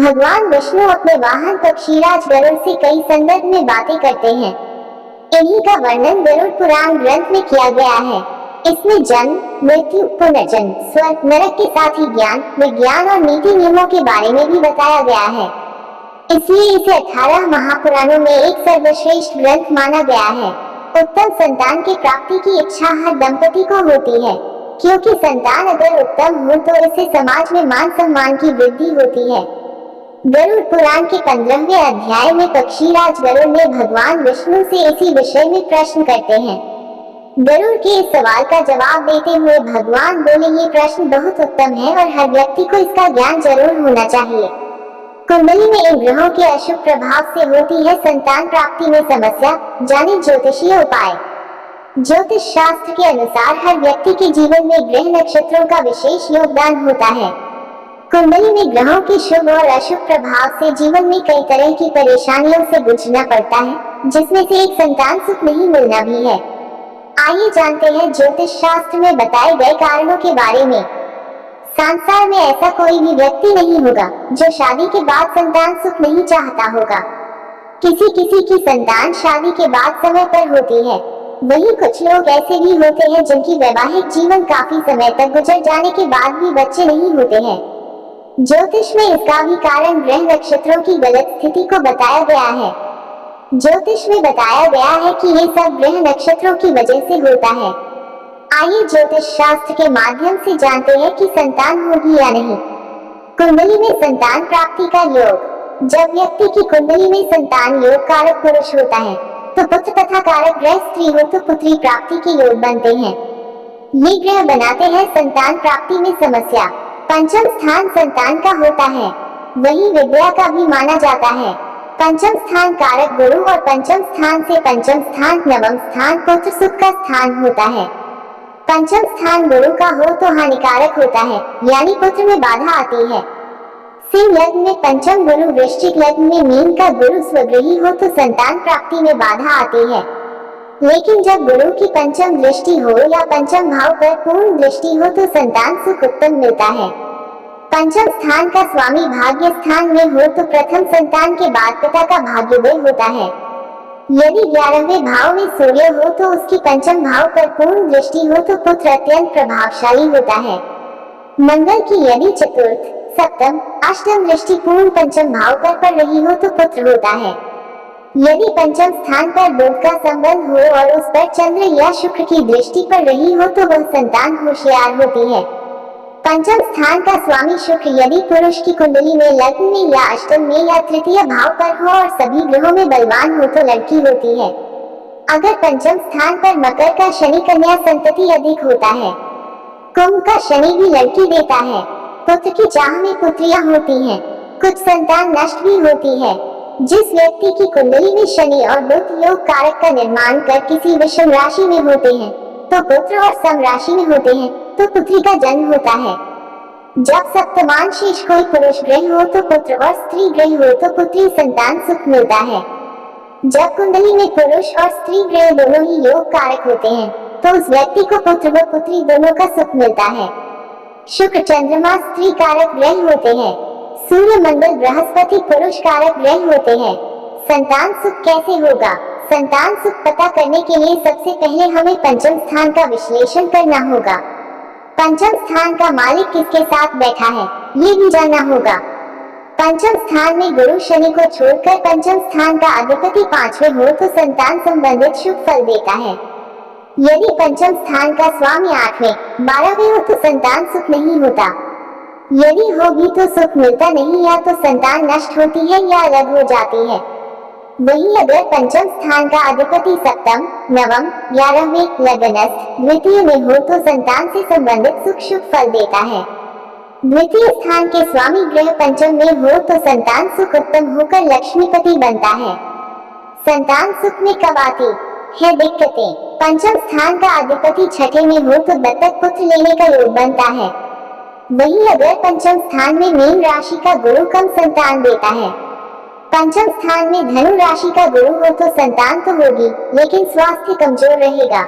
भगवान विष्णु अपने वाहन पक्षीराज गरुड़ से कई संदर्भ में बातें करते हैं। इन्हीं का वर्णन गरुड़ पुराण ग्रंथ में किया गया है। इसमें जन्म, मृत्यु, पुनर्जन्म, स्वर्ग, नरक के साथ ही ज्ञान, विज्ञान और नीति नियमों के बारे में भी बताया गया है। इसलिए इसे 18 महापुराणों में एक सर्वश्रेष्ठ ग्रंथ माना गया है। उत्तम संतान की प्राप्ति की इच्छा हर दंपति को होती है, क्योंकि संतान अगर उत्तम हो तो इससे समाज में मान सम्मान की वृद्धि होती है। गरुड़ पुराण के 15वें अध्याय में पक्षीराज गरुड़ ने भगवान विष्णु से इसी विषय में प्रश्न करते हैं। गरुड़ के इस सवाल का जवाब देते हुए भगवान बोले, ये प्रश्न बहुत उत्तम है और हर व्यक्ति को इसका ज्ञान जरूर होना चाहिए। कुंडली में इन ग्रहों के अशुभ प्रभाव से होती है संतान प्राप्ति में समस्या, जाने ज्योतिषीय उपाय। ज्योतिष शास्त्र के अनुसार हर व्यक्ति के जीवन में ग्रह नक्षत्रों का विशेष योगदान होता है। कुंडली में ग्रहों के शुभ और अशुभ प्रभाव से जीवन में कई तरह की परेशानियों से गुजरना पड़ता है, जिसमें से एक संतान सुख नहीं मिलना भी है। आइए जानते हैं ज्योतिष शास्त्र में बताए गए कारणों के बारे में। संसार में ऐसा कोई भी व्यक्ति नहीं होगा जो शादी के बाद संतान सुख नहीं चाहता होगा। किसी किसी की संतान शादी के बाद समय पर होती है। वहीं कुछ लोग ऐसे भी होते हैं जिनकी वैवाहिक जीवन काफी समय तक गुजर जाने के बाद भी बच्चे नहीं होते हैं। ज्योतिष में इसका भी कारण ग्रह नक्षत्रों की गलत स्थिति को बताया गया है। ज्योतिष में बताया गया है कि ये सब ग्रह नक्षत्रों की वजह से होता है। आइए ज्योतिष शास्त्र के माध्यम से जानते हैं कि संतान होगी या नहीं। कुंडली में संतान प्राप्ति का योग। जब व्यक्ति की कुंडली में संतान योग कारक पुरुष होता है तो पुत्र तथा कारक ग्रह स्त्री हो तो पुत्री प्राप्ति के योग बनते हैं। ये ग्रह बनाते हैं संतान प्राप्ति में समस्या। पंचम स्थान संतान का होता है, वही विद्या का भी माना जाता है। पंचम स्थान कारक गुरु और पंचम स्थान से पंचम स्थान नवम स्थान पुत्र सुख का स्थान होता है। पंचम स्थान गुरु का हो तो हानिकारक होता है, यानी पुत्र में बाधा आती है। सिंह लग्न में पंचम गुरु, वृश्चिक लग्न में मीन का गुरु स्वगृही हो तो संतान प्राप्ति में बाधा आती है। लेकिन जब गुरु की पंचम दृष्टि हो या पंचम भाव पर पूर्ण दृष्टि हो तो संतान सुख उत्पन्न मिलता है। पंचम स्थान का स्वामी भाग्य स्थान में हो तो प्रथम संतान के बाद पिता का भाग्योदय होता है। यदि 11वें भाव में सूर्य हो तो उसकी पंचम भाव पर पूर्ण दृष्टि हो तो पुत्र अत्यंत प्रभावशाली होता है। मंगल की यदि चतुर्थ, सप्तम, अष्टम दृष्टि पूर्ण पंचम भाव पर पड़ रही हो तो पुत्र होता है। यदि पंचम स्थान पर बुध का संबंध हो और उस पर चंद्र या शुक्र की दृष्टि पड़ रही हो तो वह संतान होशियार होती है। पंचम स्थान का स्वामी शुक्र यदि पुरुष की कुंडली में लग्न में या अष्टम में या तृतीय भाव पर हो और सभी ग्रहों में बलवान हो तो लड़की होती है। अगर पंचम स्थान पर मकर का शनि कन्या संतति अधिक होता है। कुंभ का शनि भी लड़की देता है। पुत्र की चाह में पुत्रियां होती हैं। कुछ संतान नष्ट भी होती है। जिस व्यक्ति की कुंडली में शनि और बुध योग कारक का निर्माण कर किसी विषम राशि में होते हैं तो पुत्र और सम राशि में होते हैं तो पुत्री का जन्म होता है। जब सप्तमान शेष कोई पुरुष ग्रह हो तो पुत्र और स्त्री ग्रह हो तो पुत्री संतान सुख मिलता है। जब कुंडली में पुरुष और स्त्री ग्रह दोनों ही योग कारक होते हैं तो उस व्यक्ति को पुत्र व पुत्री दोनों का सुख मिलता है। शुक्र चंद्रमा स्त्री कारक ग्रह होते हैं। सूर्य मंगल बृहस्पति पुरुष कारक ग्रह होते हैं। संतान सुख कैसे होगा? संतान सुख पता करने के लिए सबसे पहले हमें पंचम स्थान का विश्लेषण करना होगा। पंचम स्थान का मालिक किसके साथ बैठा है ये भी जानना होगा। पंचम स्थान में गुरु शनि को छोड़कर पंचम स्थान का अधिपति 5वें हो तो संतान संबंधित शुभ फल देता है। यदि पंचम स्थान का स्वामी 8वें 12वें हो तो संतान सुख नहीं होता। यदि होगी तो सुख मिलता नहीं या तो संतान नष्ट होती है या अलग हो जाती है। वहीं अगर पंचम स्थान का अधिपति सप्तम, नवम, 11वें लग्नस्थ द्वितीय में हो तो संतान से संबंधित सुख शुभ फल देता है। द्वितीय स्थान के स्वामी ग्रह पंचम में हो तो संतान सुख उत्तम होकर लक्ष्मीपति बनता है। संतान सुख में कब आती है दिक्कतें? पंचम स्थान का अधिपति 6ठे में हो तो दत्तक पुत्र लेने का योग बनता है। वहीं अगर पंचम स्थान में मीन राशि का गुरु कम संतान देता है। पंचम स्थान में धनु राशि का गुरु हो तो संतान तो होगी लेकिन स्वास्थ्य कमजोर रहेगा।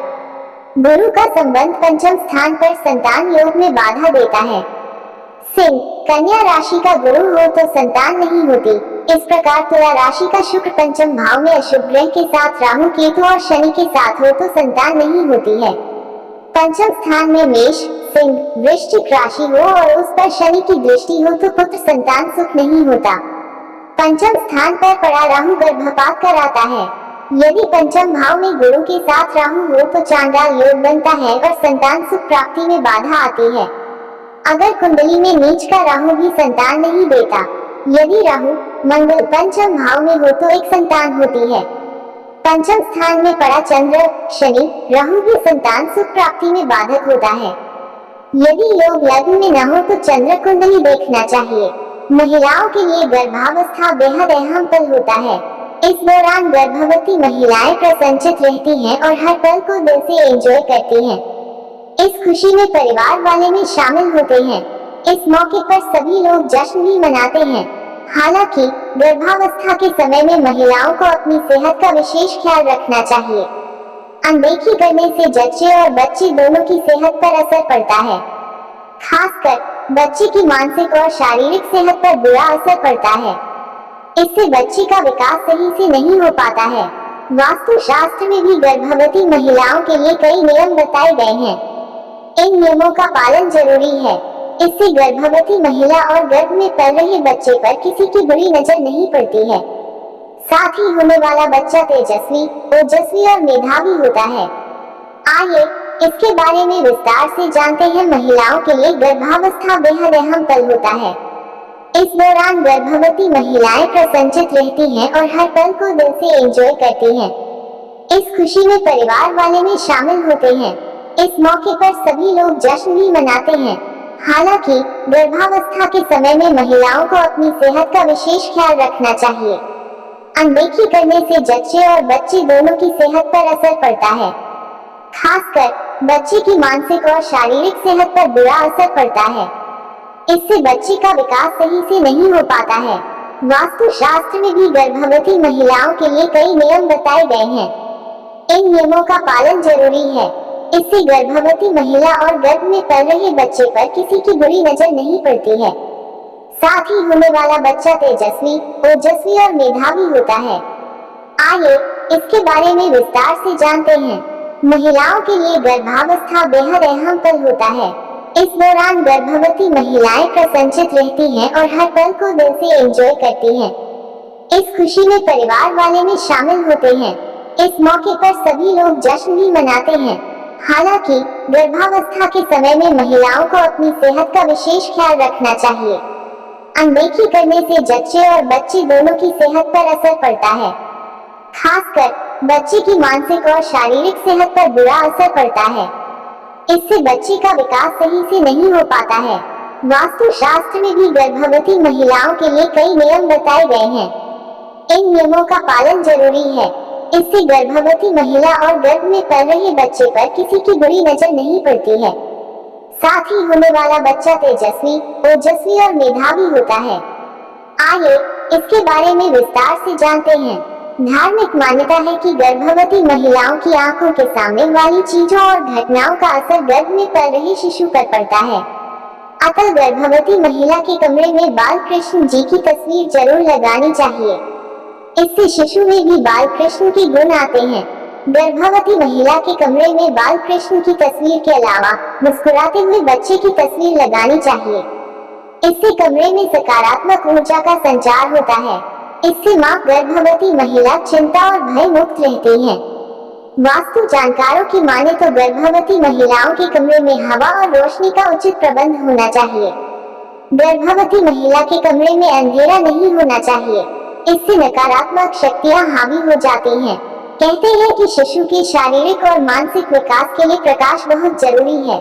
गुरु का संबंध पंचम स्थान पर संतान योग में बाधा देता है। सिंह, कन्या राशि का गुरु हो तो संतान नहीं होती। इस प्रकार तुला राशि का शुक्र पंचम भाव में अशुभ ग्रह के साथ राहु केतु और शनि के साथ हो तो संतान नहीं होती है। पंचम स्थान में मेष, सिंह, वृश्चिक राशि हो और उस पर शनि की दृष्टि हो तो पुत्र संतान सुख नहीं होता। पंचम स्थान पर पड़ा राहु गर्भपात कराता है। यदि पंचम भाव में गुरु के साथ राहु हो तो चांडाल योग बनता है और संतान सुख प्राप्ति में बाधा आती है। अगर कुंडली में नीच का राहु भी संतान नहीं देता। यदि राहु मंगल पंचम भाव में हो तो एक संतान होती है। पंचम स्थान में पड़ा चंद्र, शनि, राहु भी संतान सुख प्राप्ति में बाधक होता है। यदि योग लग्न में न हो तो चंद्र कुंडली देखना चाहिए। महिलाओं के लिए गर्भावस्था बेहद अहम पल होता है। इस दौरान गर्भवती महिलाएं प्रसन्नचित रहती हैं और हर पल को दिल से एंजॉय करती हैं। इस खुशी में परिवार वाले भी शामिल होते हैं। इस मौके पर सभी लोग जश्न भी मनाते हैं। हालांकि गर्भावस्था के समय में महिलाओं को अपनी सेहत का विशेष ख्याल रखना चाहिए। अनदेखी करने से जच्चे और बच्ची दोनों की सेहत पर असर पड़ता है। खासकर बच्ची की मानसिक और शारीरिक सेहत पर बुरा असर पड़ता है। इससे बच्ची का विकास सही से नहीं हो पाता है। वास्तु शास्त्र में भी गर्भवती महिलाओं के लिए कई नियम बताए गए हैं। इन नियमों का पालन जरूरी है। इससे गर्भवती महिला और गर्भ में पल रहे बच्चे पर किसी की बुरी नजर नहीं पड़ती है। साथ ही होने वाला बच्चा तेजस्वी, ओजस्वी और मेधावी होता है। आइए इसके बारे में विस्तार से जानते हैं। महिलाओं के लिए गर्भावस्था बेहद अहम पल होता है। इस दौरान गर्भवती महिलाएं प्रसन्नचित रहती हैं और हर पल को दिल से एंजॉय करती हैं। इस खुशी में परिवार वाले भी शामिल होते हैं। इस मौके पर सभी लोग जश्न भी मनाते हैं। हालांकि गर्भावस्था के समय में महिलाओं को अपनी सेहत का विशेष ख्याल रखना चाहिए। अनदेखी करने से जच्चे और बच्ची दोनों की सेहत पर असर पड़ता है। खासकर बच्ची की मानसिक और शारीरिक सेहत पर बुरा असर पड़ता है। इससे बच्ची का विकास सही से नहीं हो पाता है। वास्तु शास्त्र में भी गर्भवती महिलाओं के लिए कई नियम बताए गए हैं। इन नियमों का पालन जरूरी है। इससे गर्भवती महिला और गर्भ में पल रहे बच्चे पर किसी की बुरी नजर नहीं पड़ती है। साथ ही होने वाला बच्चा तेजस्वी, ओजस्वी और मेधावी होता है। आइए इसके बारे में विस्तार से जानते हैं। महिलाओं के लिए गर्भावस्था बेहद अहम पल होता है। इस दौरान गर्भवती महिलाएं प्रसन्नचित रहती हैं और हर पल को दिल से एंजॉय करती हैं। इस खुशी में परिवार वाले भी शामिल होते हैं। इस मौके पर सभी लोग जश्न भी मनाते हैं। हालांकि गर्भावस्था के समय में महिलाओं को अपनी सेहत का विशेष ख्याल रखना चाहिए। अनदेखी करने से जच्चे और बच्ची दोनों की सेहत पर असर पड़ता है। खासकर बच्ची की मानसिक और शारीरिक सेहत पर बुरा असर पड़ता है। इससे बच्ची का विकास सही से नहीं हो पाता है। वास्तु शास्त्र में भी गर्भवती महिलाओं के लिए कई नियम बताए गए हैं। इन नियमों का पालन जरूरी है। इससे गर्भवती महिला और गर्भ में पल रहे बच्चे पर किसी की बुरी नजर नहीं पड़ती है। साथ ही होने वाला बच्चा तेजस्वी, ओजस्वी और मेधावी होता है। आइए इसके बारे में विस्तार से जानते हैं। धार्मिक मान्यता है कि गर्भवती महिलाओं की आंखों के सामने वाली चीजों और घटनाओं का असर गर्भ में पल रहे शिशु पर पड़ता है। अतः गर्भवती महिला के कमरे में बाल कृष्ण जी की तस्वीर जरूर लगानी चाहिए। इससे शिशु में भी बाल कृष्ण के गुण आते हैं। गर्भवती महिला के कमरे में बाल कृष्ण की तस्वीर के अलावा मुस्कुराते हुए बच्चे की तस्वीर लगानी चाहिए। इससे कमरे में सकारात्मक ऊर्जा का संचार होता है। इससे मां गर्भवती महिला चिंता और भय मुक्त रहती है। वास्तु जानकारों की माने तो गर्भवती महिलाओं के कमरे में हवा और रोशनी का उचित प्रबंध होना चाहिए। गर्भवती महिला के कमरे में अंधेरा नहीं होना चाहिए। इससे नकारात्मक शक्तियां हावी हो जाती हैं। कहते हैं कि शिशु के शारीरिक और मानसिक विकास के लिए प्रकाश बहुत जरूरी है।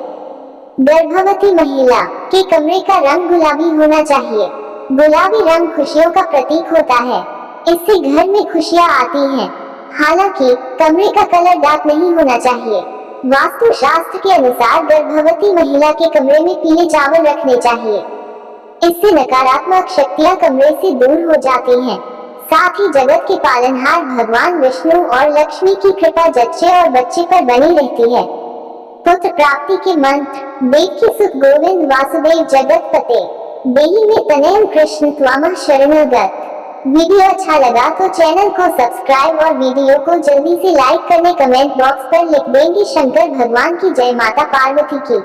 गर्भवती महिला के कमरे का रंग गुलाबी होना चाहिए। गुलाबी रंग खुशियों का प्रतीक होता है। इससे घर में खुशियां आती हैं। हालांकि कमरे का कलर डार्क नहीं होना चाहिए। वास्तु शास्त्र के अनुसार गर्भवती महिला के कमरे में पीले चावल रखने चाहिए। इससे नकारात्मक शक्तियां कमरे से दूर हो जाती हैं। साथ ही जगत के पालनहार भगवान विष्णु और लक्ष्मी की कृपा जच्चे और बच्चे पर बनी रहती है। पुत्र प्राप्ति के मंत्र, देवकी सुत गोविंद वासुदेव जगत पते, देहि में तनयन कृष्ण त्वामः शरणगत। वीडियो अच्छा लगा तो चैनल को सब्सक्राइब और वीडियो को जल्दी से लाइक करने कमेंट बॉक्स पर लिख देंगे शंकर भगवान की जय, माता पार्वती की।